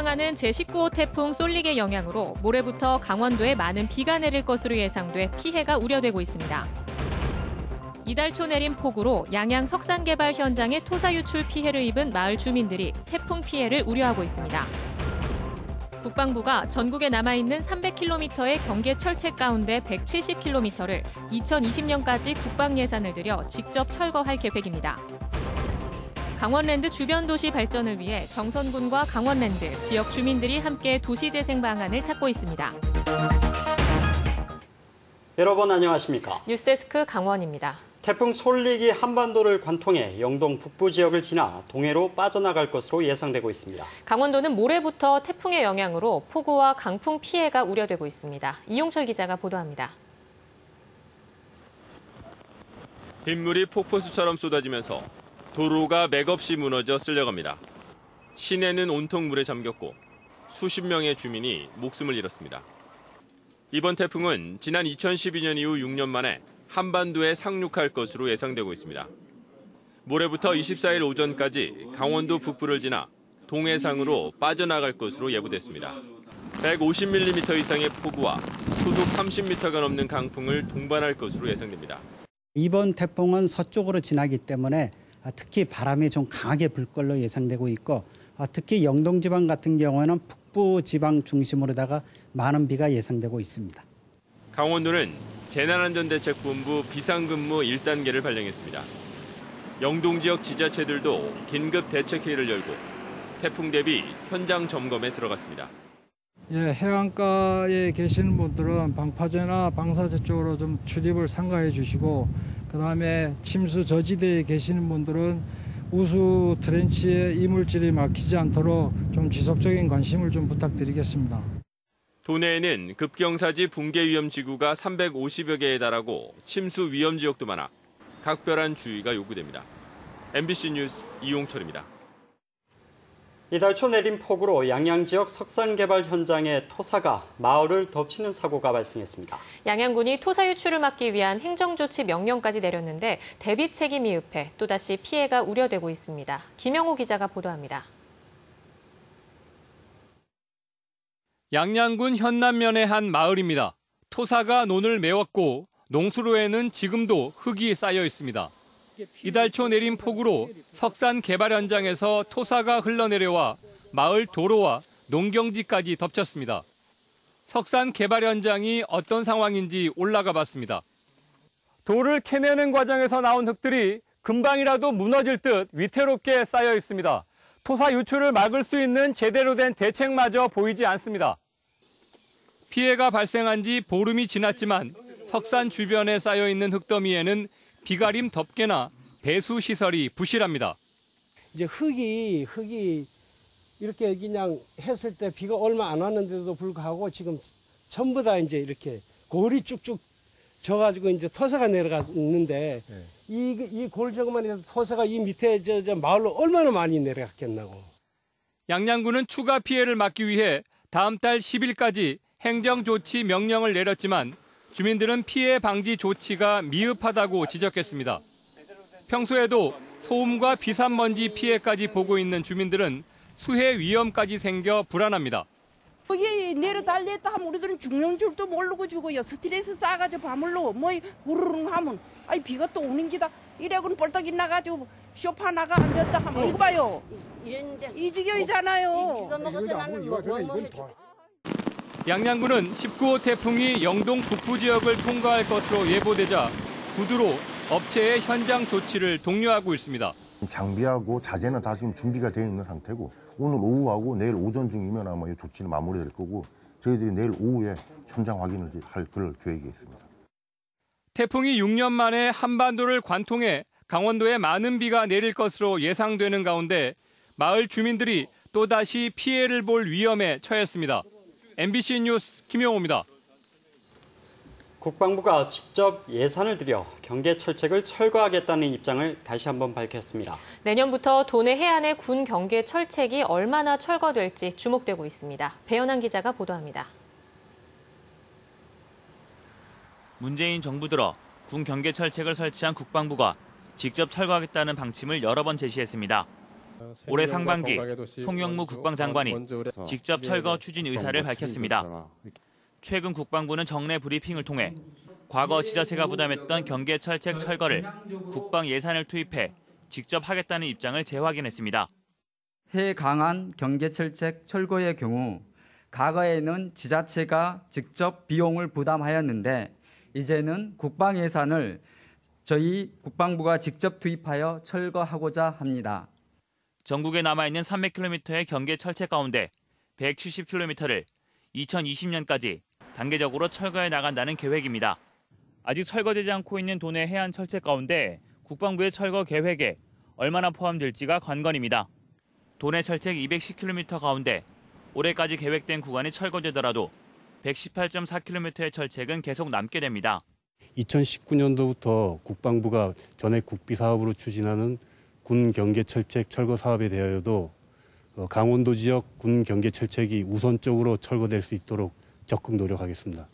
북상하는 제19호 태풍 쏠릭의 영향으로 모레부터 강원도에 많은 비가 내릴 것으로 예상돼 피해가 우려되고 있습니다. 이달 초 내린 폭우로 양양 석산 개발 현장에 토사 유출 피해를 입은 마을 주민들이 태풍 피해를 우려하고 있습니다. 국방부가 전국에 남아있는 300km의 경계 철책 가운데 170km를 2020년까지 국방 예산을 들여 직접 철거할 계획입니다. 강원랜드 주변 도시 발전을 위해 정선군과 강원랜드, 지역 주민들이 함께 도시재생 방안을 찾고 있습니다. 여러분 안녕하십니까? 뉴스데스크 강원입니다. 태풍 쏠릭이 한반도를 관통해 영동 북부 지역을 지나 동해로 빠져나갈 것으로 예상되고 있습니다. 강원도는 모레부터 태풍의 영향으로 폭우와 강풍 피해가 우려되고 있습니다. 이용철 기자가 보도합니다. 빗물이 폭포수처럼 쏟아지면서 도로가 맥없이 무너져 쓸려갑니다. 시내는 온통 물에 잠겼고 수십 명의 주민이 목숨을 잃었습니다. 이번 태풍은 지난 2012년 이후 6년 만에 한반도에 상륙할 것으로 예상되고 있습니다. 모레부터 24일 오전까지 강원도 북부를 지나 동해상으로 빠져나갈 것으로 예보됐습니다. 150mm 이상의 폭우와 소속 30m가 넘는 강풍을 동반할 것으로 예상됩니다. 이번 태풍은 서쪽으로 지나기 때문에 특히 바람이 좀 강하게 불 걸로 예상되고 있고 특히 영동 지방 같은 경우에는 북부 지방 중심으로다가 많은 비가 예상되고 있습니다. 강원도는 재난안전대책본부 비상근무 1단계를 발령했습니다. 영동 지역 지자체들도 긴급 대책회의를 열고 태풍 대비 현장 점검에 들어갔습니다. 해안가에 계시는 분들은 방파제나 방사제 쪽으로 좀 출입을 삼가해 주시고 그다음에 침수 저지대에 계시는 분들은 우수 트렌치에 이물질이 막히지 않도록 좀 지속적인 관심을 좀 부탁드리겠습니다. 도내에는 급경사지 붕괴 위험 지구가 350여 개에 달하고 침수 위험 지역도 많아 각별한 주의가 요구됩니다. MBC 뉴스 이용철입니다. 이달 초 내린 폭우로 양양 지역 석산 개발 현장에 토사가 마을을 덮치는 사고가 발생했습니다. 양양군이 토사 유출을 막기 위한 행정조치 명령까지 내렸는데 대비책이 미흡해 또다시 피해가 우려되고 있습니다. 김영호 기자가 보도합니다. 양양군 현남면의 한 마을입니다. 토사가 논을 메웠고 농수로에는 지금도 흙이 쌓여 있습니다. 이달 초 내린 폭우로 석산 개발 현장에서 토사가 흘러내려와 마을 도로와 농경지까지 덮쳤습니다. 석산 개발 현장이 어떤 상황인지 올라가 봤습니다. 돌을 캐내는 과정에서 나온 흙들이 금방이라도 무너질 듯 위태롭게 쌓여 있습니다. 토사 유출을 막을 수 있는 제대로 된 대책마저 보이지 않습니다. 피해가 발생한 지 보름이 지났지만 석산 주변에 쌓여 있는 흙더미에는 비가림 덮개나 배수 시설이 부실합니다. 이제 흙이 이렇게 그냥 했을 때 비가 얼마 안 왔는데도 불구하고 지금 전부 다 이제 이렇게 골이 쭉쭉 져가지고 이제 토사가 내려갔는데 이 골 저것만 해도 토사가 이 밑에 저 마을로 얼마나 많이 내려갔겠나고. 양양군은 추가 피해를 막기 위해 다음 달 10일까지 행정조치 명령을 내렸지만 주민들은 피해 방지 조치가 미흡하다고 지적했습니다. 평소에도 소음과 비산먼지 피해까지 보고 있는 주민들은 수해 위험까지 생겨 불안합니다. 거기 내려달랬다 하면 우리들은 죽는 줄도 모르고 죽어요. 스트레스 쌓아가지고 밤을로 뭐 우르릉 하면 비가 또 오는 기다. 이래고는 벌떡 일나가지고 쇼파 나가 앉았다 하면 이거 봐요. 이 지경이잖아요. 비가 먹어서 나는 뭐 해줘. 양양군은 19호 태풍이 영동 북부 지역을 통과할 것으로 예보되자 구두로 업체의 현장 조치를 독려하고 있습니다. 장비하고 자재는 다 지금 준비가 되어 있는 상태고 오늘 오후하고 내일 오전 중이면 아마 이 조치는 마무리될 거고 저희들이 내일 오후에 현장 확인을 할 그럴 계획이 있습니다. 태풍이 6년 만에 한반도를 관통해 강원도에 많은 비가 내릴 것으로 예상되는 가운데 마을 주민들이 또다시 피해를 볼 위험에 처했습니다. MBC 뉴스 김영호입니다. 국방부가 직접 예산을 들여 경계 철책을 철거하겠다는 입장을 다시 한번 밝혔습니다. 내년부터 도내 해안의 군 경계 철책이 얼마나 철거될지 주목되고 있습니다. 배연한 기자가 보도합니다. 문재인 정부 들어 군 경계 철책을 설치한 국방부가 직접 철거하겠다는 방침을 여러 번 제시했습니다. 올해 상반기 송영무 국방장관이 직접 철거 추진 의사를 밝혔습니다. 최근 국방부는 정례 브리핑을 통해 과거 지자체가 부담했던 경계철책 철거를 국방 예산을 투입해 직접 하겠다는 입장을 재확인했습니다. 해강안 경계철책 철거의 경우 과거에는 지자체가 직접 비용을 부담하였는데 이제는 국방 예산을 저희 국방부가 직접 투입하여 철거하고자 합니다. 전국에 남아있는 300km의 경계 철책 가운데 170km를 2020년까지 단계적으로 철거해 나간다는 계획입니다. 아직 철거되지 않고 있는 도내 해안 철책 가운데 국방부의 철거 계획에 얼마나 포함될지가 관건입니다. 도내 철책 210km 가운데 올해까지 계획된 구간이 철거되더라도 118.4km의 철책은 계속 남게 됩니다. 2019년도부터 국방부가 전액 국비 사업으로 추진하는 군 경계 철책 철거 사업에 대하여도 강원도 지역 군 경계 철책이 우선적으로 철거될 수 있도록 적극 노력하겠습니다.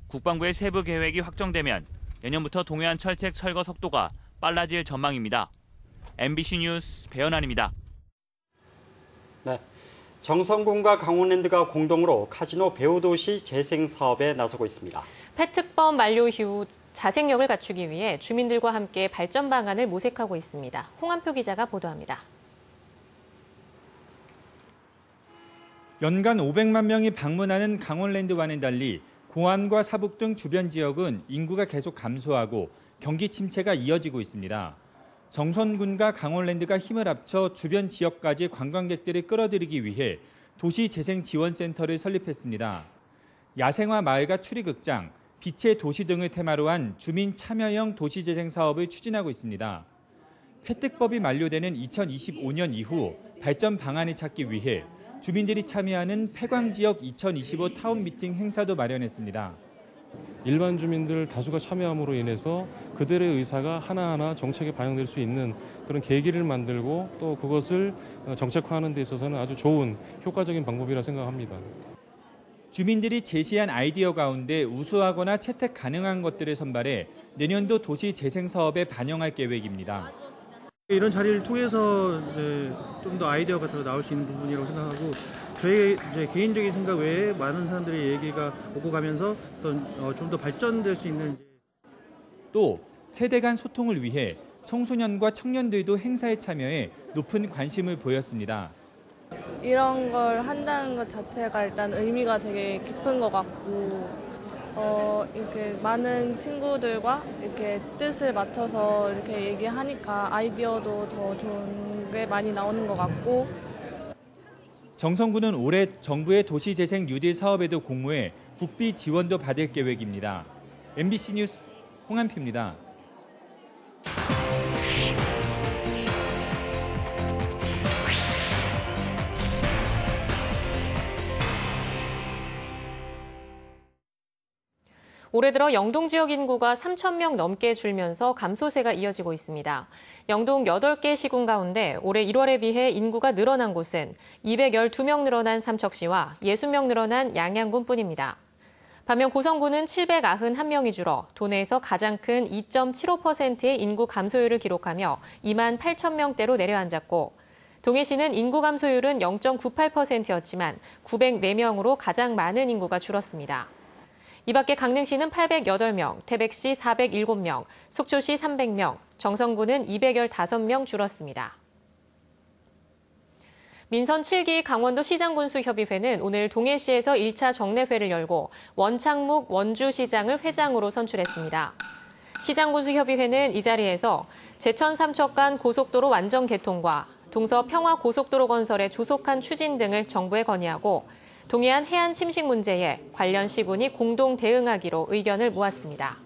국방부의 세부 계획이 확정되면 내년부터 동해안 철책 철거 속도가 빨라질 전망입니다. MBC 뉴스 배현환입니다. 네, 정성군과 강원랜드가 공동으로 카지노 배후도시 재생 사업에 나서고 있습니다. 폐특법 만료 이후 자생력을 갖추기 위해 주민들과 함께 발전 방안을 모색하고 있습니다. 홍한표 기자가 보도합니다. 연간 500만 명이 방문하는 강원랜드와는 달리 공안과 사북 등 주변 지역은 인구가 계속 감소하고 경기 침체가 이어지고 있습니다. 정선군과 강원랜드가 힘을 합쳐 주변 지역까지 관광객들을 끌어들이기 위해 도시재생지원센터를 설립했습니다. 야생화 마을과 추리극장, 빛의 도시 등을 테마로 한 주민 참여형 도시재생 사업을 추진하고 있습니다. 폐특법이 만료되는 2025년 이후 발전 방안을 찾기 위해 주민들이 참여하는 폐광지역 2025 타운 미팅 행사도 마련했습니다. 일반 주민들 다수가 참여함으로 인해서 그들의 의사가 하나하나 정책에 반영될 수 있는 그런 계기를 만들고 또 그것을 정책화하는 데 있어서는 아주 좋은 효과적인 방법이라 생각합니다. 주민들이 제시한 아이디어 가운데 우수하거나 채택 가능한 것들을 선발해 내년도 도시 재생 사업에 반영할 계획입니다. 이런 자리를 통해서 좀 더 아이디어가 더 나올 수 있는 부분이라고 생각하고 저희 개인적인 생각 외에 많은 사람들의 얘기가 오고 가면서 좀 더 발전될 수 있는. 또 세대 간 소통을 위해 청소년과 청년들도 행사에 참여해 높은 관심을 보였습니다. 이런 걸 한다는 것 자체가 일단 의미가 되게 깊은 것 같고 이렇게 많은 친구들과 이렇게 뜻을 맞춰서 이렇게 얘기하니까 아이디어도 더 좋은 게 많이 나오는 것 같고. 정성군은 올해 정부의 도시재생 뉴딜 사업에도 공모해 국비 지원도 받을 계획입니다. MBC 뉴스 홍한표입니다. 올해 들어 영동 지역 인구가 3,000명 넘게 줄면서 감소세가 이어지고 있습니다. 영동 8개 시군 가운데 올해 1월에 비해 인구가 늘어난 곳은 212명 늘어난 삼척시와 60명 늘어난 양양군뿐입니다. 반면 고성군은 791명이 줄어 도내에서 가장 큰 2.75%의 인구 감소율을 기록하며 2만 8천 명대로 내려앉았고 동해시는 인구 감소율은 0.98%였지만 904명으로 가장 많은 인구가 줄었습니다. 이 밖에 강릉시는 808명, 태백시 407명, 속초시 300명, 정선군은 215명 줄었습니다. 민선 7기 강원도 시장군수협의회는 오늘 동해시에서 1차 정례회를 열고 원창묵 원주시장을 회장으로 선출했습니다. 시장군수협의회는 이 자리에서 제천 삼척 간 고속도로 완전 개통과 동서 평화 고속도로 건설의 조속한 추진 등을 정부에 건의하고 동해안 해안 침식 문제에 관련 시군이 공동 대응하기로 의견을 모았습니다.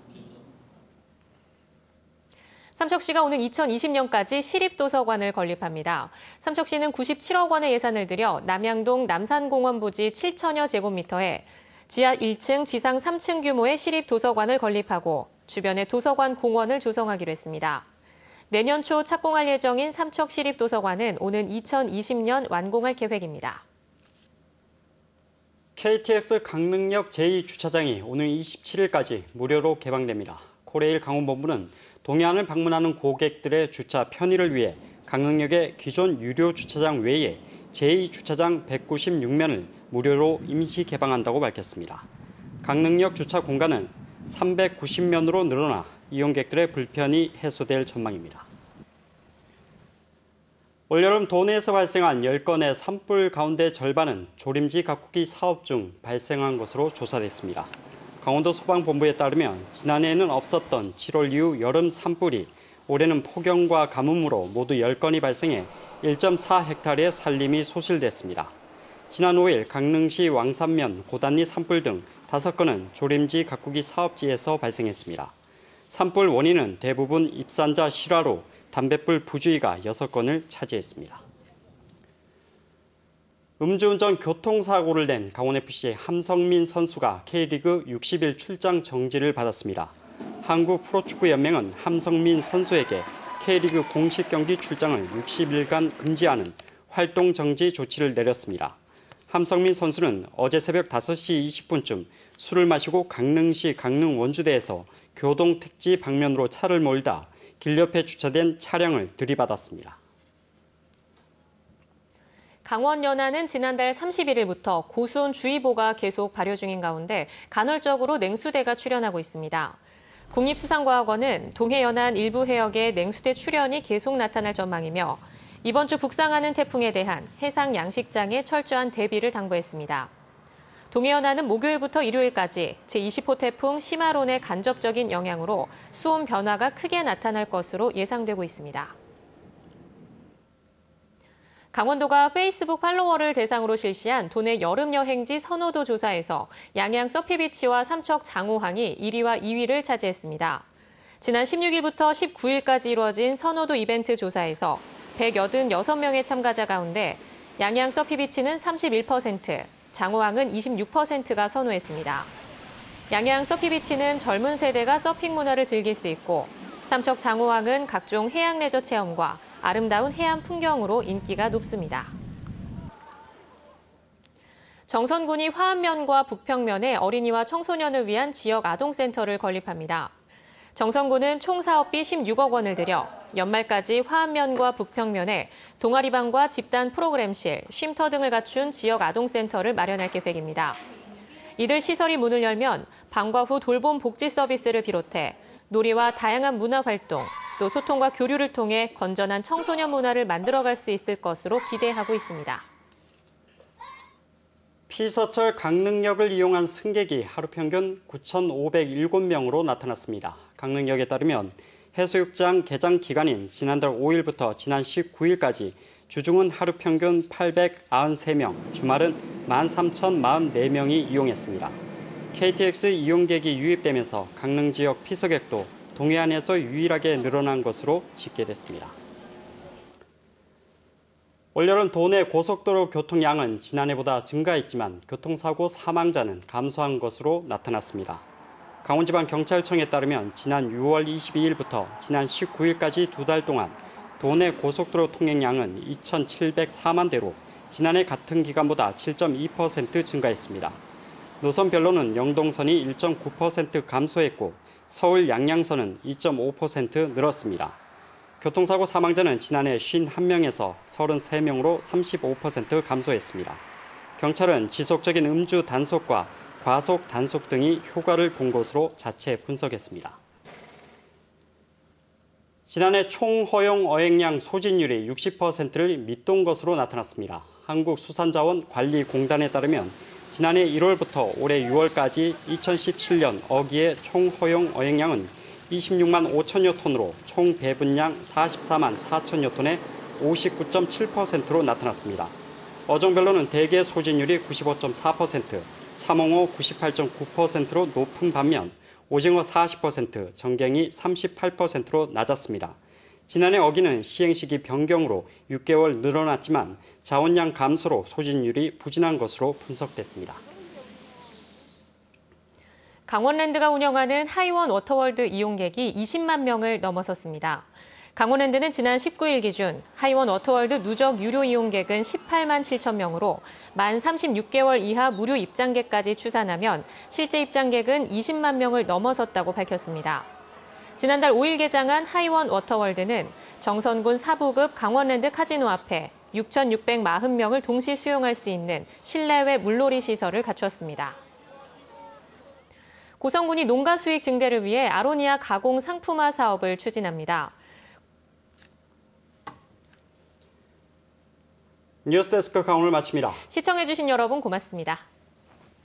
삼척시가 오는 2020년까지 시립도서관을 건립합니다. 삼척시는 97억 원의 예산을 들여 남양동 남산공원 부지 7천여 제곱미터에 지하 1층, 지상 3층 규모의 시립도서관을 건립하고 주변에 도서관 공원을 조성하기로 했습니다. 내년 초 착공할 예정인 삼척시립도서관은 오는 2020년 완공할 계획입니다. KTX 강릉역 제2주차장이 오늘 27일까지 무료로 개방됩니다. 코레일 강원본부는 동해안을 방문하는 고객들의 주차 편의를 위해 강릉역의 기존 유료 주차장 외에 제2주차장 196면을 무료로 임시 개방한다고 밝혔습니다. 강릉역 주차 공간은 390면으로 늘어나 이용객들의 불편이 해소될 전망입니다. 올여름 도내에서 발생한 10건의 산불 가운데 절반은 조림지 가꾸기 사업 중 발생한 것으로 조사됐습니다. 강원도 소방본부에 따르면 지난해에는 없었던 7월 이후 여름 산불이 올해는 폭염과 가뭄으로 모두 10건이 발생해 1.4헥타르의 산림이 소실됐습니다. 지난 5일 강릉시 왕산면 고단리 산불 등 5건은 조림지 가꾸기 사업지에서 발생했습니다. 산불 원인은 대부분 입산자 실화로 담뱃불 부주의가 6건을 차지했습니다. 음주운전 교통사고를 낸 강원FC의 함성민 선수가 K리그 60일 출장 정지를 받았습니다. 한국프로축구연맹은 함성민 선수에게 K리그 공식 경기 출장을 60일간 금지하는 활동 정지 조치를 내렸습니다. 함성민 선수는 어제 새벽 5시 20분쯤 술을 마시고 강릉시 강릉 원주대에서 교동택지 방면으로 차를 몰다 길 옆에 주차된 차량을 들이받았습니다. 강원 연안은 지난달 31일부터 고수온주의보가 계속 발효 중인 가운데 간헐적으로 냉수대가 출현하고 있습니다. 국립수산과학원은 동해 연안 일부 해역에 냉수대 출현이 계속 나타날 전망이며 이번 주 북상하는 태풍에 대한 해상 양식장의 철저한 대비를 당부했습니다. 동해 연안은 목요일부터 일요일까지 제20호 태풍 시마론의 간접적인 영향으로 수온 변화가 크게 나타날 것으로 예상되고 있습니다. 강원도가 페이스북 팔로워를 대상으로 실시한 도내 여름 여행지 선호도 조사에서 양양 서피비치와 삼척 장호항이 1위와 2위를 차지했습니다. 지난 16일부터 19일까지 이루어진 선호도 이벤트 조사에서 186명의 참가자 가운데 양양 서피비치는 31%, 장호항은 26%가 선호했습니다. 양양 서피비치는 젊은 세대가 서핑 문화를 즐길 수 있고 삼척 장호항은 각종 해양 레저 체험과 아름다운 해안 풍경으로 인기가 높습니다. 정선군이 화암면과 북평면에 어린이와 청소년을 위한 지역 아동센터를 건립합니다. 정선군은 총 사업비 16억 원을 들여 연말까지 화암면과 북평면에 동아리방과 집단 프로그램실, 쉼터 등을 갖춘 지역 아동센터를 마련할 계획입니다. 이들 시설이 문을 열면 방과 후 돌봄 복지 서비스를 비롯해 놀이와 다양한 문화활동, 또 소통과 교류를 통해 건전한 청소년 문화를 만들어갈 수 있을 것으로 기대하고 있습니다. 피서철 강릉역을 이용한 승객이 하루 평균 9,507명으로 나타났습니다. 강릉역에 따르면 해수욕장 개장 기간인 지난달 5일부터 지난 19일까지 주중은 하루 평균 893명, 주말은 13,044명이 이용했습니다. KTX 이용객이 유입되면서 강릉 지역 피서객도 동해안에서 유일하게 늘어난 것으로 집계됐습니다. 올여름 도내 고속도로 교통량은 지난해보다 증가했지만 교통사고 사망자는 감소한 것으로 나타났습니다. 강원지방경찰청에 따르면 지난 6월 22일부터 지난 19일까지 2달 동안 도내 고속도로 통행량은 2,704만 대로 지난해 같은 기간보다 7.2% 증가했습니다. 노선별로는 영동선이 1.9% 감소했고 서울 양양선은 2.5% 늘었습니다. 교통사고 사망자는 지난해 51명에서 33명으로 35% 감소했습니다. 경찰은 지속적인 음주 단속과 과속 단속 등이 효과를 본 것으로 자체 분석했습니다. 지난해 총 허용 어획량 소진율이 60%를 밑돈 것으로 나타났습니다. 한국수산자원관리공단에 따르면 지난해 1월부터 올해 6월까지 2017년 어기의 총 허용 어획량은 26만 5천여 톤으로 총 배분량 44만 4천여 톤의 59.7%로 나타났습니다. 어종별로는 대게 소진율이 95.4%, 참홍어 98.9%로 높은 반면 오징어 40%, 정갱이 38%로 낮았습니다. 지난해 어기는 시행시기 변경으로 6개월 늘어났지만 자원량 감소로 소진율이 부진한 것으로 분석됐습니다. 강원랜드가 운영하는 하이원 워터월드 이용객이 20만 명을 넘어섰습니다. 강원랜드는 지난 19일 기준 하이원 워터월드 누적 유료 이용객은 18만 7천 명으로 만 36개월 이하 무료 입장객까지 추산하면 실제 입장객은 20만 명을 넘어섰다고 밝혔습니다. 지난달 5일 개장한 하이원 워터월드는 정선군 사부급 강원랜드 카지노 앞에 6,640명을 동시 수용할 수 있는 실내외 물놀이 시설을 갖췄습니다. 고성군이 농가 수익 증대를 위해 아로니아 가공 상품화 사업을 추진합니다. 뉴스데스크 강원을 마칩니다. 시청해주신 여러분 고맙습니다.